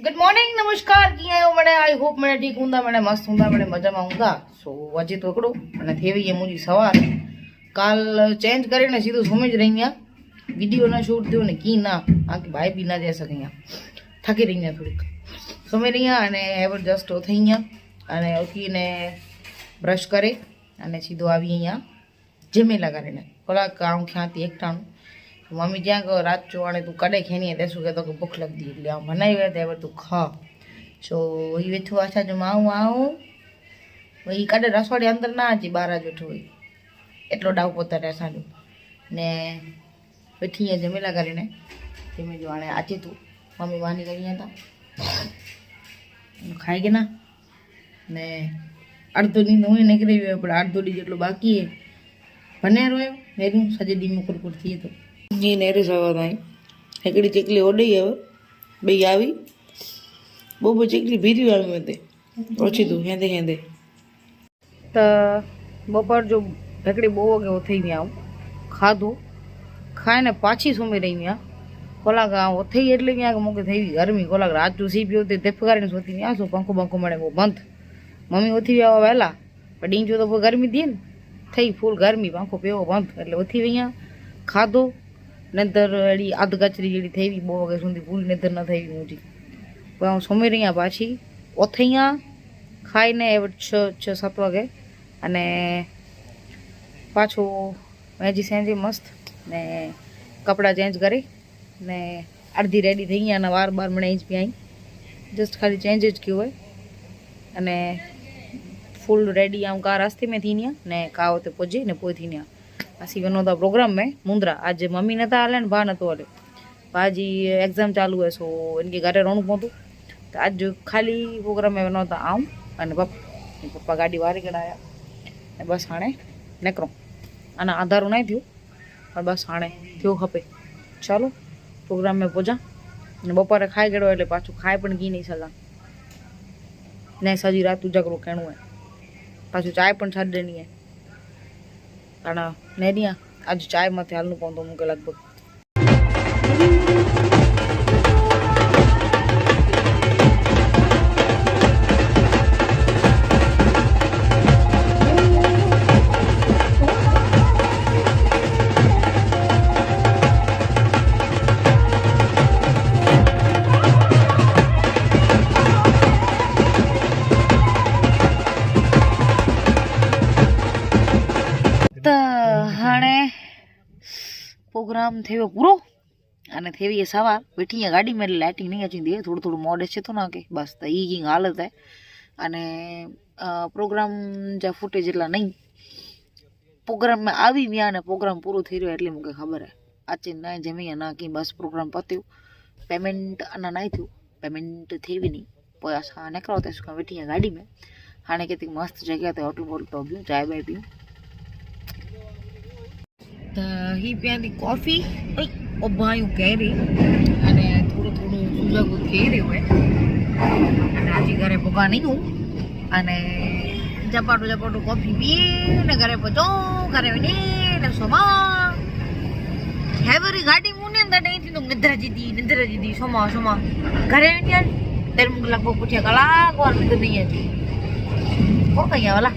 good morning नमस्कार कीअं आहियो मैंने आई होप मैंने ठीक हूंदा मैंने मस्त हूंदा मैंने मजा में हूंदा सो अॼु तो हिकिड़ो मैंने थी वई आहे मुंहिंजी सवार काल चेंज करे ने सीधो सुम्ही ज रही आहियां वीडियो न शूट थियो ने कीअं न आके भाई बि न जई सघी आहियां थकी रही आहियां थोड़ी सुम्ही रही आहियां अने एवर जस्ट उथी आहियां अने उथीने ब्रश करे अने सीधो આવી અહીંયા જમેલા કરીને કલાક આવું ખ્યાતી એકટાણું मम्मी क्या कहो रात चो आने तू कड़े खेनी है तेसु के तो भूख लगती है એટલે બનાવી હોય તે तू खा सो वही वेठो अच्छा जो माऊ आऊं वही कड़े रसोड़ी अंदर ना अची 12 वेठो होई એટલો ડાવ પોતા રે સાજો ને બેઠી है जमेला કરીને તેમે જો આને આજે તું मम्मी वानी કરી હતા ખાઈ કે ના ને અડધો દી નોય નીકળી ગયો પણ અડધો દી જેટલો બાકી હે બને રોયો મેરું સજે દી મુકર કર થી તો जी नेरे सवा ताईं हिकिड़ी चिकली ओॾे हुयव ॿई आवी ॿ चिकली बीरी आयूं हिते ओછી तूं हेंदे हेंदे त बपोर जो हिकिड़ी 2 वॻे उथी वियाऊं खाधो खाईने पाछी सुम्ही रही आहियां कलाक उथी એટલે કે મૂકે થઈ ગઈ ગરમી કલાક રાત જો સી पियो ते दिफ કરીને સોતી नहीं आसो पंखो पंखो मणे वो बंद मम्मी उथी विया वहेला पर ॾींहुं जो तो पोइ गर्मी थी ने થઈ फूल गर्मी पंखो पियो बंद એટલે उथी वई आहियां खाधो निंदर अड़ी अध कचरी जी थी 2 वगे सुधी पूरी निंदर न थी मुझी पर सुम्ही रही आहियां पाछी उथी आहियां खाईने 6-7 वगे अने पाछो वेजी सेंजी मस्त ने कपड़ा चेंज करे ने अर्धी रेडी थी आहियां ने वार मणे ज पई आई जस्ट खाली चेंज ज क्यों है अने फुल रेडी आऊं का रास्ते में थी ने का होते पुजे ने पोइ थी असी वनो था प्रोग्राम में मुंद्रा आज मम्मी नता हले ने भा नतो हले भाजी एग्जाम चालू है सो इनके घरे रहणु पवंदो तो आज खाली प्रोग्राम में वनो था आऊं अने पप्पा गाड़ी वारी कढाया ने बस हाणे निकरो अने आधारो नहीं थियो पर बस हाणे थियो खपे चलो प्रोग्राम में पहुंचा ने बपोरे खाई गयो એટલે પાછું ખાઈ પણ કી નહીં સલા ને સજી રાત ઉજાગરો કેણું है પાછું ચાય પણ છાડ દેની है कारण नेरिया आज चाय मत हालनु पवंदो मूंखे लगभग प्रोग्राम थे पूरो अने थे ये सवार बैठी है गाड़ी में लाइटिंग नहीं अची दी थोड़ा थोड़ा मॉड अच्छे तो ना के बस तो ये हालत है अने प्रोग्राम जा फुटेज एटला नहीं प्रोग्राम में आवी विया ने प्रोग्राम पूरो थी रह्यो एटले मुके खबर है अचे ना जमी ना कि बस प्रोग्राम पत्यो पेमेंट अना नहीं थयो पेमेंट थी भी नहीं पोइ असां निकरो ते सुका बैठी है गाड़ी में हाणे केती मस्त जगह ते होटल बोल तो पियूं चाय बाय पियूं त ही पियांदी कॉफी उबायूं कैरी अने थोड़ो थोड़ो सुजागो थी रह्यो है अने आजी घरे पुगा नहीं हूँ अने झपाटो झपाटो कॉफी पीए ने घरे पहुंचो घरे वञी ने सोमा हैवरी गाड़ी मुने अंदर नहीं थी तो निद्रा जी दी सोमा सोमा घरे वञी तेरे मुझे लगभग पुठिया कलाक और निद्र नहीं अची को कया वाला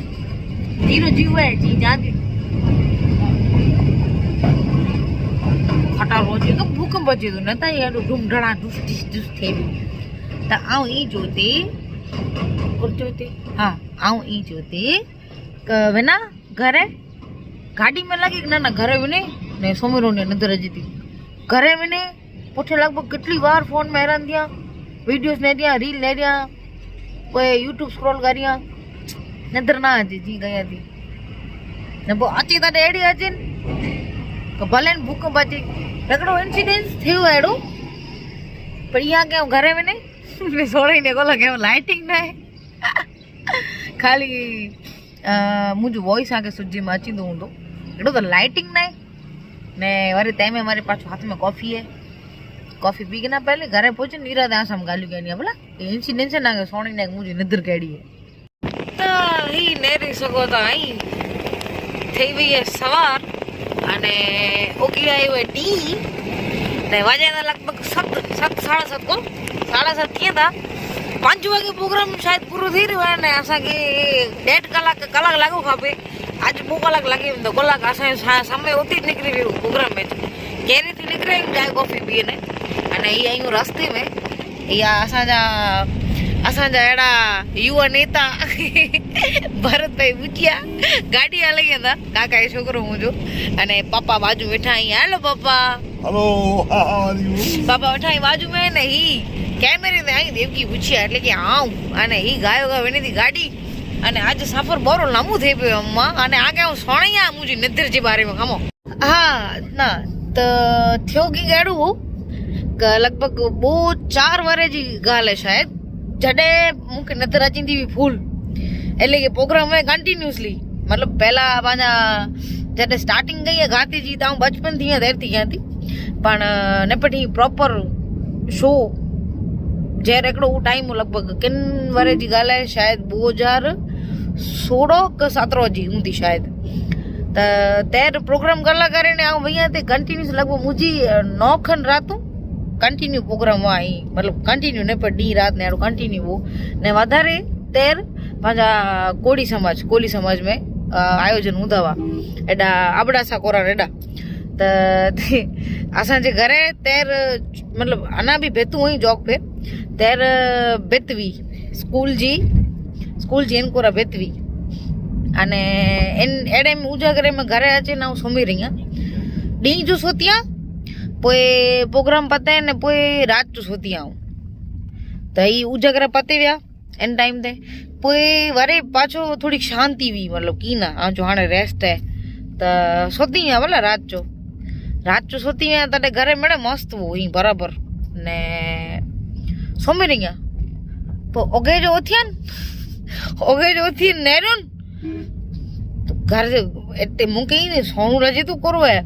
जीरो जीव है जी जाती खटा रोज तो भूकंप अचे तो नता यार ढूंढड़ा डुस डिस डुस थे त आऊं ई जोते जोते हाँ आऊं ई जोते वेना घरे गाड़ी में लगी ना ना घरे वने ने सोमरो ने नजर अची थी घरे वने पुठे लगभग कितनी बार फोन में हैरान दिया वीडियोस ने दिया रील ने दिया कोई यूट्यूब स्क्रॉल करिया नजर ना अची जी गया थी ने वो अची त एड़ी अचन भले भूकंप अचे हिकिड़ो इंसिडेंस थियो अहिड़ो पर इहा कयूं घरे में ने सोड़े ने कोला कयूं लाइटिंग न आहे खाली मुंहिंजो वॉइस आके सुजी में अचींदो हूंदो अहिड़ो त लाइटिंग न आहे ने वरी तंहिंमें वरी पाछो हाथ में कॉफ़ी है कॉफ़ी पी के ना पहले घरे पहुंचे नीरा ते आसाम ॻाल्हियूं कहिड़ी आहे भला इंसिडेंस न आहे सोणी ने मुंहिंजी निद्र कहिड़ी है त ही नेरी सघो था आई થઈ વઈ है सवार अने ओकी आई हुई टी ने वाजे लगभग 7 7:30 को 7:30 थिया था 5 वगे प्रोग्राम शायद पूरो थी रहियो आहे ने असांखे 1.5 कलाक लागो खपे आज 2 कलाक लगे तो कलाक असां समय उते निकरी वियो प्रोग्राम में केरी थी निकरे चाय कॉफी पीने अने ई आयूं रस्ते में या असांजा अहिड़ा युवा नेता भरत भाई बुचिया गाड़ी हलाई वेंदा काका जो छोकिरो मुंहिंजो अने पापा बाजू वेठा आहीं हेलो पापा हेलो पापा वेठा आहीं बाजू में ने ही कैमरे ते आई देवकी बुचिया એટલે કે આઉં અને ही ગાયો गा वेणी थी गाड़ी અને आज सफर बोरो लांबू થઈ ગયો અમ્મા અને આગે હું સોણિયા मुंहिंजी निद्र जे बारे में खमो हा ना त थियो की गाड़ू लगभग 4 वरे जी गाल है शायद जडे मूंखे नज़र अचींदी हुई फूल એટલે કે प्रोग्राम में कंटिन्यूअसली मतलब पहला पंहिंजा जॾहिं स्टार्टिंग कई आहे गाती जी त बचपन थी देर थी कयां थी पण निपटी प्रॉपर शो जहिड़ो हिकिड़ो उहो टाइम लॻभॻि किन वरे जी ॻाल्हि आहे शायदि 2016 का 17 जी हूंदी शायदि त तैर प्रोग्राम कला करे ने ऐं भैया ते कंटिन्यूस लॻभॻि मुंहिंजी 9 खनि रातूं कंटिन्यू प्रोग्राम हुआ आई मतलब कंटिन्यू न पर डी रात ने कंटिन्यू हो ने वधारे तेर पंहिंजा कोली समाज में आयोजन हूंदा हुआ एॾा अबड़ासा कोरा एॾा त असांजे घरे तेर मतलब अञा बि बेतूं हुई जॉक पे तेर बेतवी स्कूल जी एनकोरा बेतवी अने एड़े में उजागरे में घरे अचे न सुम्ही रही आहियां ॾींहं जो सोती आहियां पोइ प्रोग्राम पते ने पोइ रात जो सोती आऊं त ही उजागरा पते विया इन टाइम ते पोइ वरी पाछो थोड़ी शांति हुई मतलब की ना जो हाणे रेस्ट है त सोती आहियां भला रात जो सोती आहियां तॾहिं घरे में मस्त हुई बराबर ने सुम्ही रही आहियां पोइ ओगे जो उथी नेरुन घर इते मूंखे ई सोनू रजे तू करो है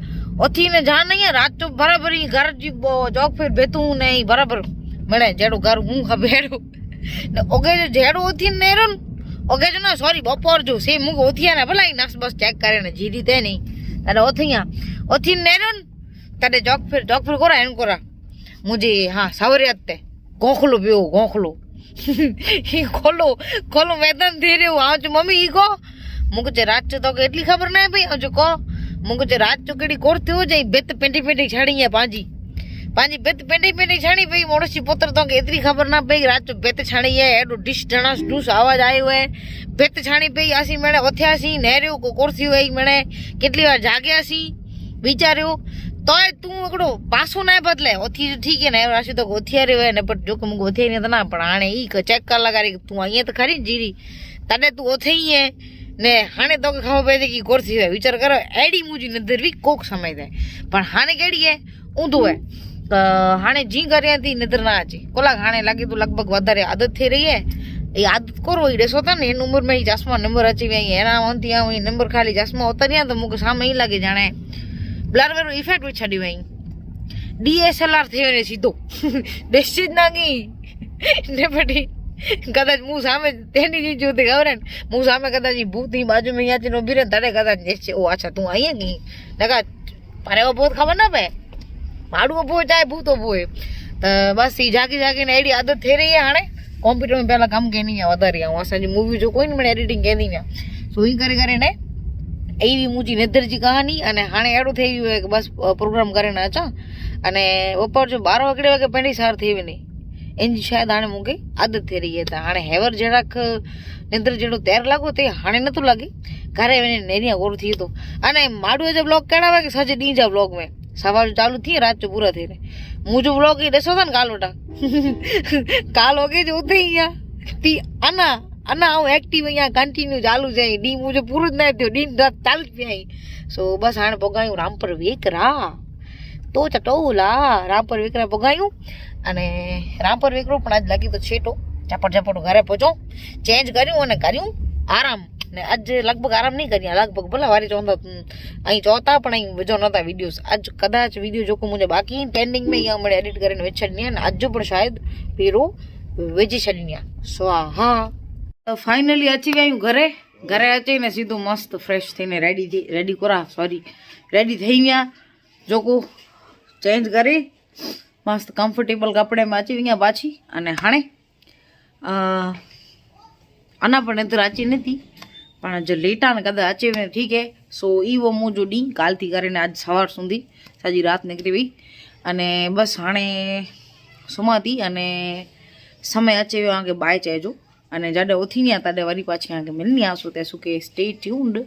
उथी ने जान नहीं है रात जो बराबर ही घर जी जॉक फिर बेतू नहीं बराबर मणे जेड़ो घर हूं खबेड़ो ने ओगे जो जेड़ो उथी नेरुन ओगे जो ना सॉरी बपोर जो से मूंखे उथिया ना भला नस बस चेक करे ने जीरी ते नहीं अरे उथी नेरुन तडे जॉक फिर कोरा एन कोरा मुझे हाँ सवरियत ते गोखलो ही खोलो मैदान दे रहे हो आज मम्मी ही को मुझे रात जो तो एटली खबर ना है भाई आज को मुझे रात जो केड़ी कोर थियो जाई बेत पेंटी छाड़ी है पांजी बेत पेंटी छाड़ी पई मोड़सी पुत्र तो एतरी खबर ना पई रात जो बेत छाड़ी है एडो डिश डणास डूस आवाज आयो है बेत छाड़ी पई आसी मेणे ओथ्यासी नेरियो को कोर थियो है मेणे केटली बार जाग्यासी विचार्यो तो तू एकड़ो पासो ना बदले ओथी ठीक है ने राशि तो ओथिया रे है ने पर जो मुझे ओथिया नहीं तो ना पण हाणे ई चेक कर लगारी तू अहीं तो खरी जीरी तने तू ओथे ही है ने हाणे तो खबर पए कि कोर थी है विचार करो एडी मुजी नजर भी कोक समय दे पण हाणे केड़ी है ऊंधो है हाणे जी करे थी नजर ना अचे कोला हाणे लगे तो लगभग वधारे आदत थी रही है ये आदत करो ही ॾिसो था इन उम्र में ही चश्मा नंबर अची वई हेरा वंती आऊं नंबर खाली चश्मा उतरिया तो मुझे सामने ही लगे जाने ब्लर वारो इफेक्ट भी छड़ी वई DSLR थी वने सीधो डिस्चिज नागी ने पटी कदाच मुंह सामे तेनी जी जो ते गवरन मुंह सामे कदाच भूत ही बाजू में या चनो बिरे तड़े कदाच देखे ओ अच्छा तू आई है की लगा पारे वो बहुत खबर ना पे माडू वो चाहे भूत वो त बस ही जागी ने एडी आदत थे रही है हाणे कंप्यूटर में पहला काम के नहीं वधारी हूं असा जी मूवी जो कोई ने एडिटिंग के नहीं सो ही करे ने एवी मुझी नजर जी कहानी अने हाणे एडो થઈ ગયું है बस प्रोग्राम करे ना अचा अने बपोर जो 12 वागे पेंडी सार थी वने एंजी शायद हाणे मूंखे आदत थी रही है त हाणे हेवर जड़ाक निंद्र जड़ो तैर लागो ते हाणे नथो लागे घरे वने नेरिया गोर थी तो अने माडू जो ब्लॉग केड़ा वे सजे डी जा ब्लॉग में सवार चालू थी रात जो पूरा थे मुझो ब्लॉग ही दसो था कालोटा काल होगे जो उथे ही ती अना एक्टिव यहाँ कंटिन्यू चालू जाए डी मुझे पूरो न थियो डी रात चालू पियाई सो बस हाणे पोगायूं रामपुर वेकरा तो चटोला रामपुर वेकरा पोगायूं अने रामपुर वेकरो पण आज लगी तो छेटो झपट घरे पहुंचो चेंज कर्यूं अने कर्यूं आराम ने आज लगभग आराम नहीं करिया लगभग भला वारी चवंदा अहीं चवता पण अहीं विझो नता वीडियोस आज कदाच वीडियो जो मुझे बाकी पेंडिंग में या मळे एडिट करीने विझ छडनी है आज जो पण शायद पेरो विझी छडनी है सो हाँ तो फाइनली अची वयूं घरे अची ने सीधो मस्त फ्रेश थईने रेडी थई विया जोको चेंज करे मस्त कम्फर्टेबल कपड़े में अची वई पाछी अने हाणे अना पण एतिरो अची नथी पण जो लेटा ने कदा अचे वञे ठीक है सो ई वो मुंहिंजो ॾींहुं काल थी करे ने अॼु सवार सुधी सॼी राति निकिरी वई अने बस हाणे सुम्हां थी अने समय अचे वियो के बाय चइजो अने जॾहिं उथींदी आहियां तॾहिं वरी पाछी तव्हांखे मिलंदी आहियां सो तेसो के स्टे ट्यून्ड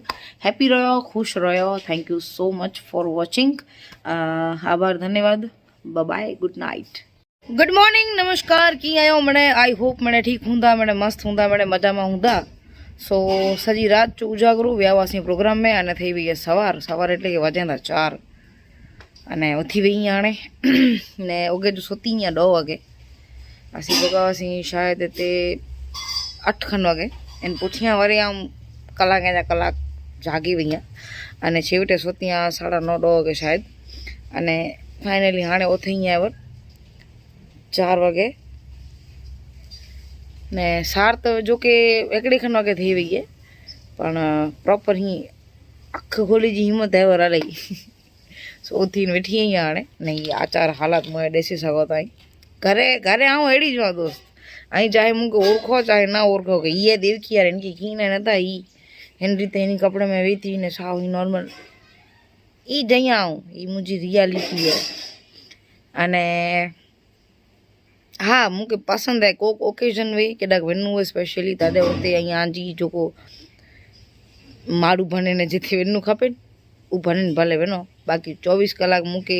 हैप्पी रहो ख़ुशि रहो thank you so much for watching आभार धन्यवाद bye good night good morning नमस्कार की आयो मने आई होप मने ठीक हूंदा मने मस्त हूंदा मने मजा में हूंदा सो सजी रात जो उजागरो व्यावासी प्रोग्राम में अने थी वई सवार सवार एटले के वजेंदा 4 अने उथी वई हाणे ने उगे जो सुती 2 वागे असी भगावासी शायद इते 8 खन वागे एन पुठियां वरी आम कलाक या कलाक जागी वई अने छेवटे सुती 9:30 वागे शायद अने फाइनली हाणे उथी वर 4 वागे ने सार तो जो के 1 खन वागे थी वई है पण प्रॉपर ही अख खोली जी हिम्मत है वर रही सो उथी वेठी आई हाणे नहीं आचार हालात मुझे ॾिसी सघो था घरे घरे आऊं अहिड़ी जो दोस्त आई चाहे मूंखे ओळखो चाहे ना ओळखो के ये देवकी यार इनकी की नथा ई हिन रीते इन कपड़े में वेठी ने साव ही नॉर्मल ई जइया आऊं ई मुंहिंजी रियलिटी है अने हाँ मूंखे पसंद है को ओकेजन वे केॾाक वञिणो है स्पेशली तॾहिं उते अञा जी जेको माण्हू भने ने जिथे वञिणो खपे उ भने भले वञो बाक़ी 24 कलाक मूंखे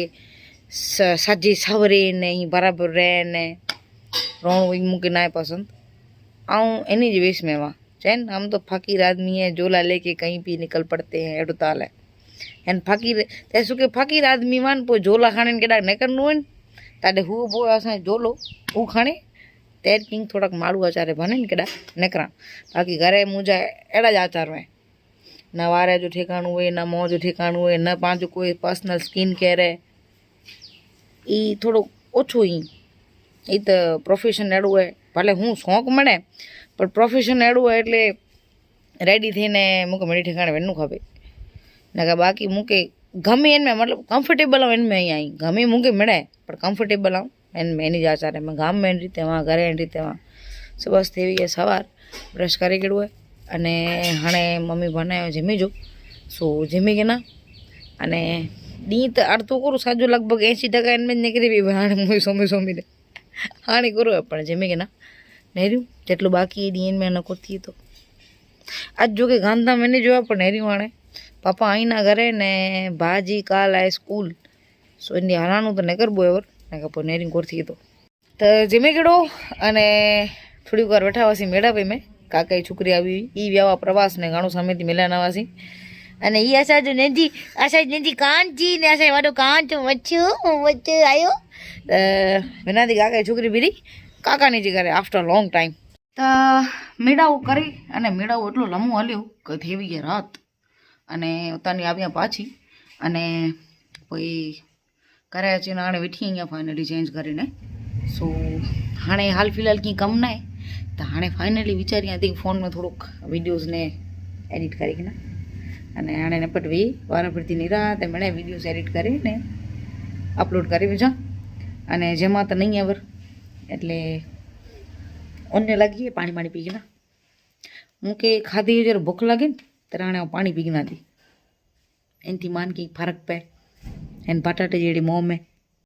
सजे सवरे नहीं बराबर रहे ने रोणो मूंखे ना पसंद आऊँ इन्हीं वेश में वहाँ चैन हम तो फकीर आदमी है झोला लेके कहीं भी निकल पड़ते हैं एडो ताल है एन फकीर तैसो के फकीर आदमी वन पो झोला खाने केॾा निकरणो है ताॾे हू पो असां झोलो हू खणे तेर किंग थोड़ा माड़ू आचारे भने केॾा निकरण बाक़ी घरे मुंहिंजा अहिड़ा ज आचार में न वारे जो ठिकाणो हुए न मोह जो ठिकाणो हुए न पंहिंजो कोई पर्सनल स्किन केयर है ई थोड़ो ओछो ई ई तो प्रोफेशन अड़ो है भले हूँ शौक़ मणे पर प्रोफेशन अड़ो है एटले रेडी थी ने मूंखे मेरी ठिकाने वञणो खपे न बाक़ी मूंखे गमे इन में मतलब कम्फर्टेबल इन में ही आई गमे मूंखे मिले पर कम्फर्टेबल आऊँ इन में इन आचार है मैं गाम में इन रीते वहाँ घरे इन रीते वहाँ सो बस थी वई सवार ब्रश करे कड़ो है अने हाणे मम्मी बनायो जमी जो सो जमी के ना अने डी तो अर्धो करो साजो लगभग 80% इन में निकरी भी हाँ मुझे सोमी सोमी ने हाँ करो पण जमी के ना नेरियो जेटलो बाकी डी में नको थी तो आज जो के गांधा मैंने जो पर नेरियो हाँ पापा आई ना घरे ने भाजी काल आए स्कूल सो इन हराणु तो नकर बोवर ने नेरियो कोर थी तो जमी केड़ो अने थोड़ी वार वेठा वासी मेड़ा पे में काका जी छोकरी आई ई व्यावा प्रवास ने घणो समय थी मिलया नवासी अने ई असांजो नेंजी असांजी कांची ने असांजो वॾो कांच वच्चो आयो बिना थी काका जी छोकरी बीरी काकानी जी करे आफ्टर लॉन्ग टाइम त मेड़ाओ करे अने मेड़ाओ एटलो लंबो हलियो के थी वई रात अने उतानी आव्या पाछी अने पोई करे अचीने हाणे वेठी आहियां फाइनली चेंज करीने सो हाणे हाल फिलहाल की कम ना है तो हाँ फाइनली विचारी थी फोन में थोड़ोक विडियोज ने एडिट करी ना अने हाँ नपट वी वारा फरती निराते मैंने विडियोज एडिट करी ने अपलोड करी विझा अने जेमा तो नहीं आवर एटले ओने लगी पानी पानी पी गया मूंखे खाधी जरा भूख लगे तो हाँ पानी पी गया थी एन थी मान की फर्क पे एन बटाटे जेडी मोह में